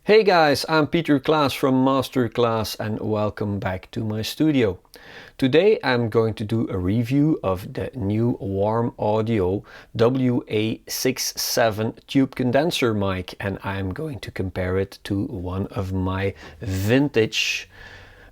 Hey guys, I'm Peter Klaas from Masterclass and welcome back to my studio. Today I'm going to do a review of the new Warm Audio WA-67 tube condenser mic, and I'm going to compare it to one of my Vintage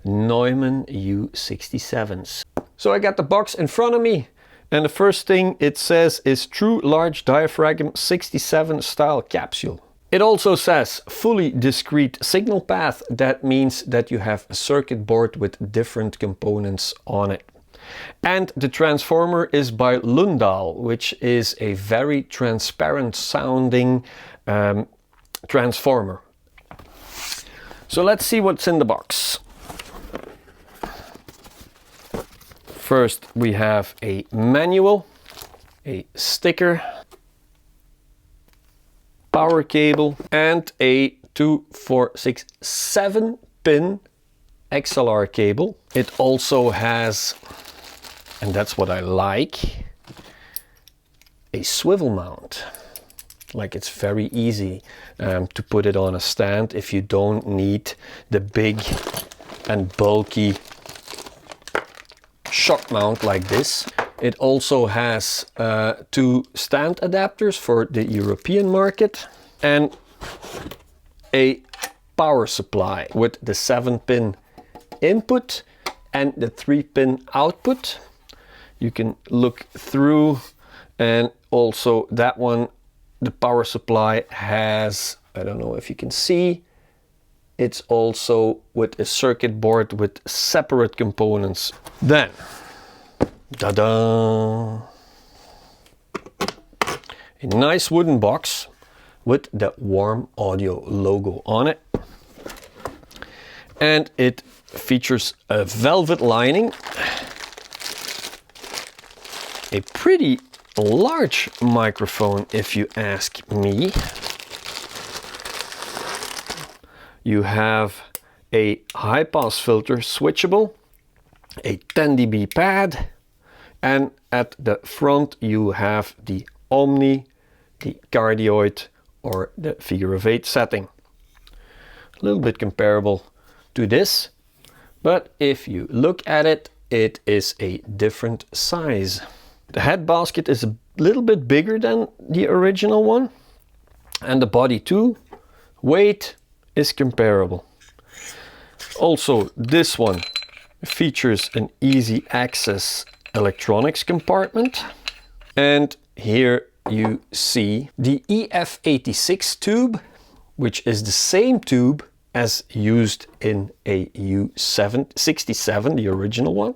Neumann U67s. So I got the box in front of me, and the first thing it says is True Large Diaphragm 67 style capsule. It also says fully discrete signal path. That means that you have a circuit board with different components on it. And the transformer is by Lundahl, which is a very transparent sounding transformer. So let's see what's in the box. First we have a manual, a sticker, power cable, and a 2, 4, 6, 7 pin XLR cable. It also has, and that's what I like, a swivel mount. Like, it's very easy to put it on a stand if you don't need the big and bulky shock mount like this. It also has 2 stand adapters for the European market and a power supply with the 7-pin input and the 3-pin output. You can look through, and also that one, the power supply has, I don't know if you can see, it's also with a circuit board with separate components. Then, ta-da! A nice wooden box with the Warm Audio logo on it. And it features a velvet lining, a pretty large microphone if you ask me. You have a high-pass filter switchable, a 10 dB pad, and at the front you have the Omni, the Cardioid, or the figure of 8 setting. A little bit comparable to this, but if you look at it, it is a different size. The head basket is a little bit bigger than the original one, and the body too. Weight is comparable. Also, this one features an easy access electronics compartment, and here you see the EF86 tube, which is the same tube as used in a U67, the original one.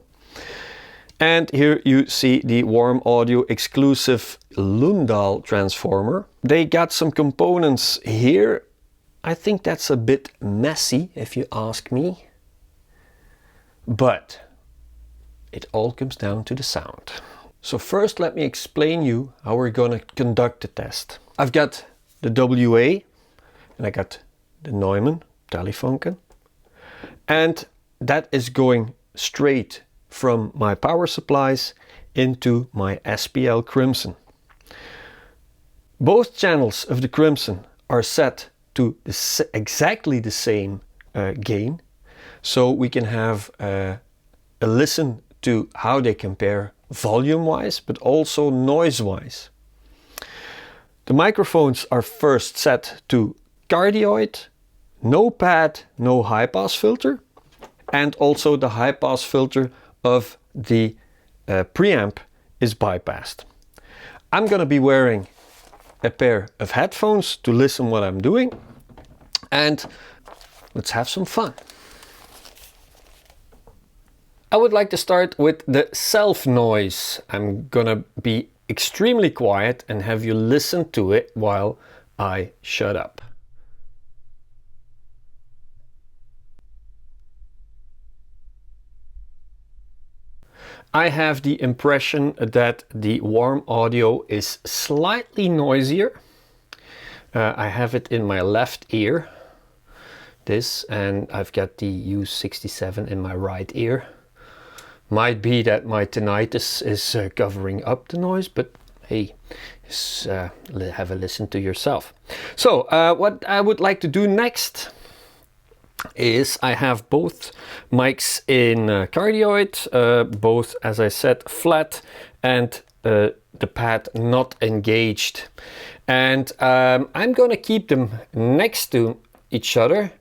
And here you see the Warm Audio exclusive Lundahl transformer. They got some components here. I think that's a bit messy if you ask me, but it all comes down to the sound. So first let me explain you how we're going to conduct the test. I've got the WA and I got the Neumann Telefunken, and that is going straight from my power supplies into my SPL Crimson. Both channels of the Crimson are set to exactly the same gain, so we can have a listen to how they compare volume wise, but also noise wise. The microphones are first set to Cardioid, no pad, no high pass filter, and also the high pass filter of the preamp is bypassed. I'm gonna be wearing a pair of headphones to listen what I'm doing, and let's have some fun. I would like to start with the self noise. I'm gonna be extremely quiet and have you listen to it while I shut up. I have the impression that the Warm Audio is slightly noisier. I have it in my left ear, this, and I've got the U67 in my right ear. Might be that my tinnitus is covering up the noise, but hey, have a listen to yourself. So what I would like to do next is I have both mics in cardioid, both, as I said, flat and the pad not engaged. And I'm going to keep them next to each other,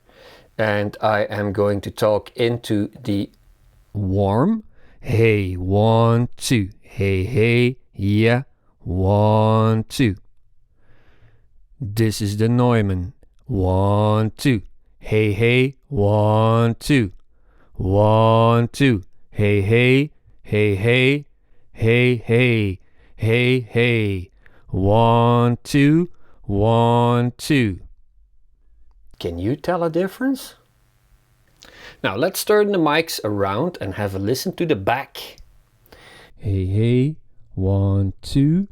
and I am going to talk into the warm. Hey, 1, 2. Hey, hey, yeah, 1, 2. This is the Neumann. 1, 2. Hey, hey, 1, 2. 1, 2. Hey, hey, hey, hey, hey, hey, hey, hey. 1, 2, 1, 2. Can you tell a difference? Now let's turn the mics around and have a listen to the back. Hey, hey, 1, 2.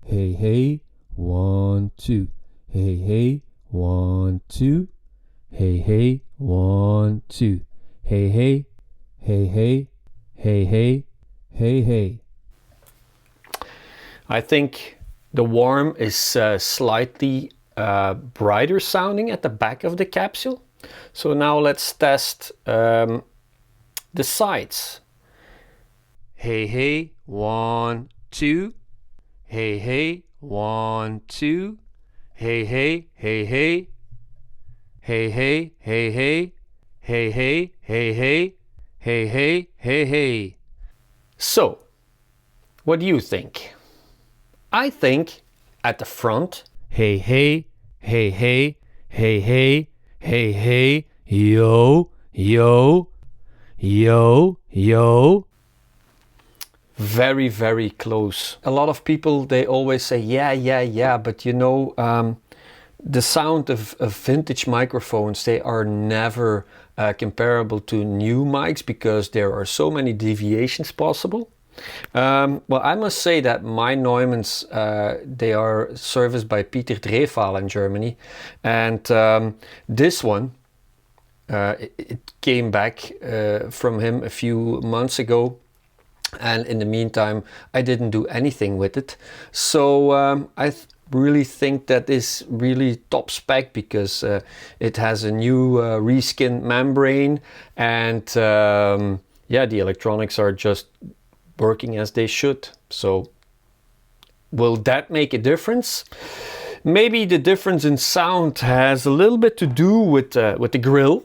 Hey, hey, 1, 2. Hey, hey, 1, 2. Hey, hey, 1, 2. Hey, hey, hey, hey, hey, hey, hey, hey. I think the warm is slightly brighter sounding at the back of the capsule. So now let's test the sides. Hey, hey, 1, 2. Hey, hey, 1, 2. Hey, hey, hey, hey. Hey, hey, hey, hey. Hey, hey, hey, hey. Hey, hey, hey, hey. So, what do you think? I think at the front, hey, hey, hey, hey, hey, hey, hey, hey, yo, yo, yo, yo. Very, very close. A lot of people, they always say, yeah, but you know, the sound of vintage microphones, they are never comparable to new mics because there are so many deviations possible. Well, I must say that my Neumanns, they are serviced by Peter Dreval in Germany, and this one, it came back from him a few months ago, and in the meantime I didn't do anything with it. So I really think that is really top spec because it has a new reskinned membrane, and yeah, the electronics are just working as they should. So will that make a difference? Maybe the difference in sound has a little bit to do with the grill.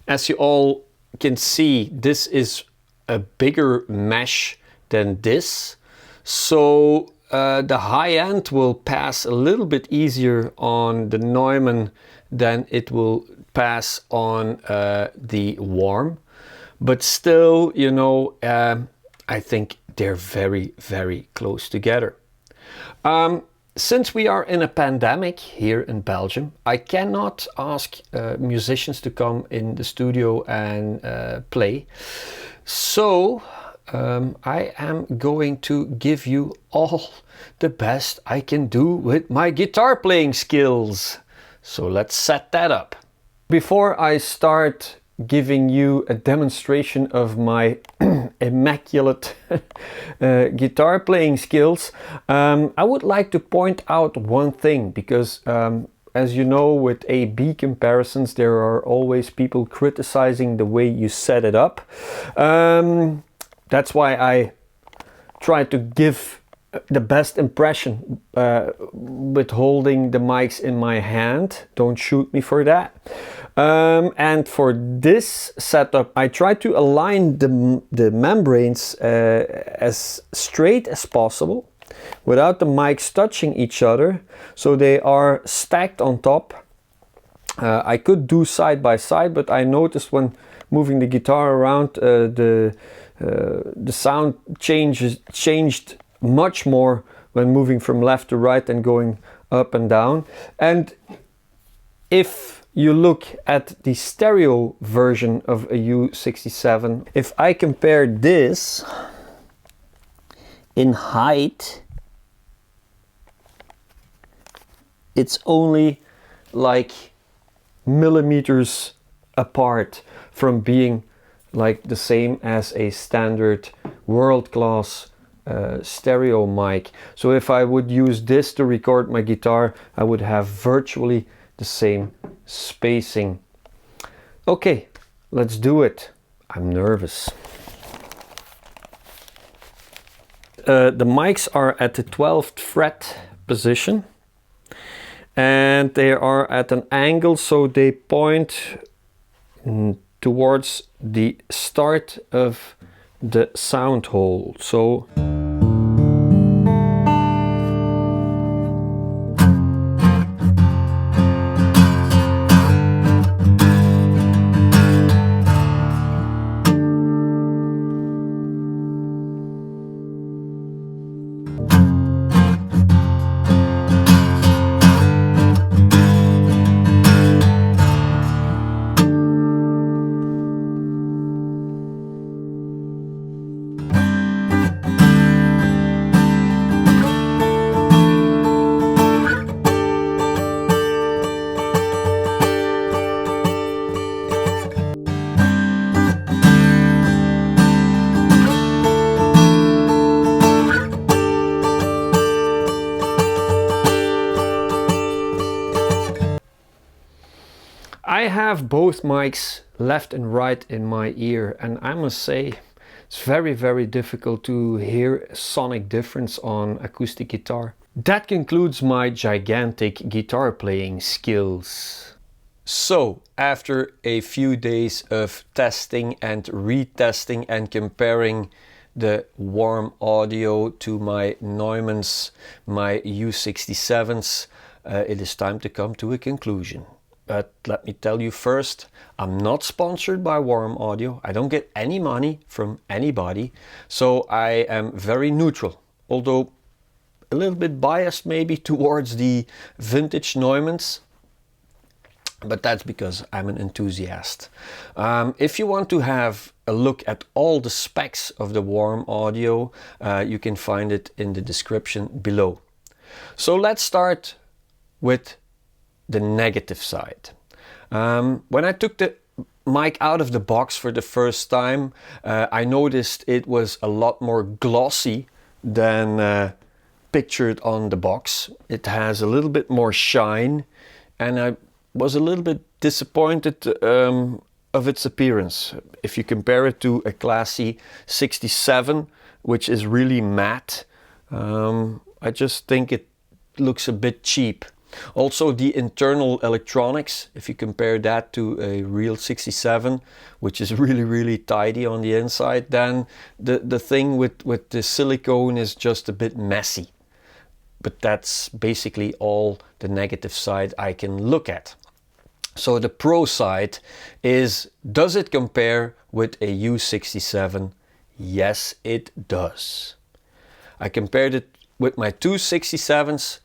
As you all can see, this is a bigger mesh than this, so the high end will pass a little bit easier on the Neumann than it will pass on the warm. But still, you know, I think they're very, very close together. Since we are in a pandemic here in Belgium, I cannot ask musicians to come in the studio and play. So I am going to give you all the best I can do with my guitar playing skills. So let's set that up. Before I start giving you a demonstration of my immaculate guitar playing skills, I would like to point out one thing, because as you know, with A-B comparisons, there are always people criticizing the way you set it up. That's why I try to give the best impression with holding the mics in my hand. Don't shoot me for that. And for this setup, I try to align the membranes as straight as possible without the mics touching each other, so they are stacked on top. I could do side by side, but I noticed when moving the guitar around, the sound changed much more when moving from left to right and going up and down. And if you look at the stereo version of a U67, if I compare this in height, it's only like millimeters apart from being like the same as a standard world-class stereo mic. So if I would use this to record my guitar, I would have virtually the same spacing. Okay, let's do it. I'm nervous. The mics are at the 12th fret position, and they are at an angle, so they point towards the start of the sound hole. So I have both mics left and right in my ear, and I must say it's very difficult to hear a sonic difference on acoustic guitar. That concludes my gigantic guitar playing skills. So, after a few days of testing and retesting and comparing the warm audio to my Neumanns, my U67s, it is time to come to a conclusion. But let me tell you first, I'm not sponsored by Warm Audio. I don't get any money from anybody, so I am very neutral, although a little bit biased maybe towards the Vintage Neumanns, but that's because I'm an enthusiast. If you want to have a look at all the specs of the Warm Audio, you can find it in the description below. So let's start with the negative side. When I took the mic out of the box for the first time, I noticed it was a lot more glossy than pictured on the box. It has a little bit more shine, and I was a little bit disappointed of its appearance. If you compare it to a classy 67, which is really matte, I just think it looks a bit cheap. Also, the internal electronics, if you compare that to a real 67, which is really tidy on the inside, then the thing with the silicone is just a bit messy. But that's basically all the negative side I can look at. So the pro side is, does it compare with a U67? Yes, it does. I compared it with my two 67s,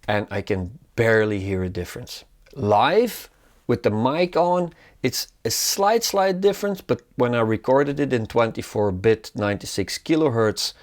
and I can barely hear a difference. Live, with the mic on, it's a slight difference, but when I recorded it in 24-bit 96 kilohertz,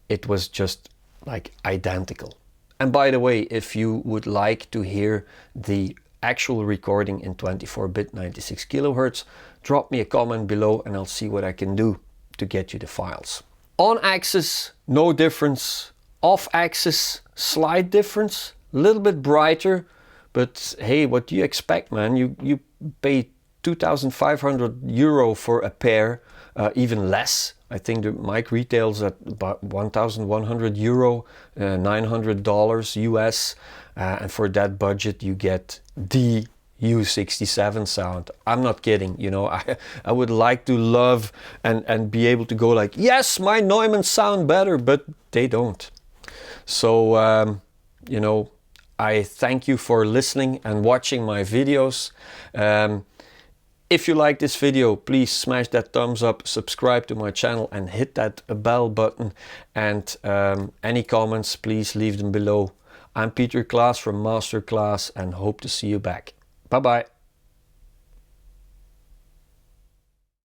it was just like identical. And by the way, if you would like to hear the actual recording in 24-bit 96 kilohertz, drop me a comment below and I'll see what I can do to get you the files. On axis, no difference. Off axis, slight difference, a little bit brighter, but hey, what do you expect, man? You pay 2,500 euro for a pair, even less. I think the mic retails at about 1,100 euro, $900 US, and for that budget you get the U67 sound. I'm not kidding, you know. I would like to love and be able to go like, yes, my Neumanns sound better, but they don't. So, you know, I thank you for listening and watching my videos. If you like this video, please smash that thumbs up, subscribe to my channel and hit that bell button. And any comments, please leave them below. I'm Peter Klaas from Masterclass and hope to see you back. Bye bye.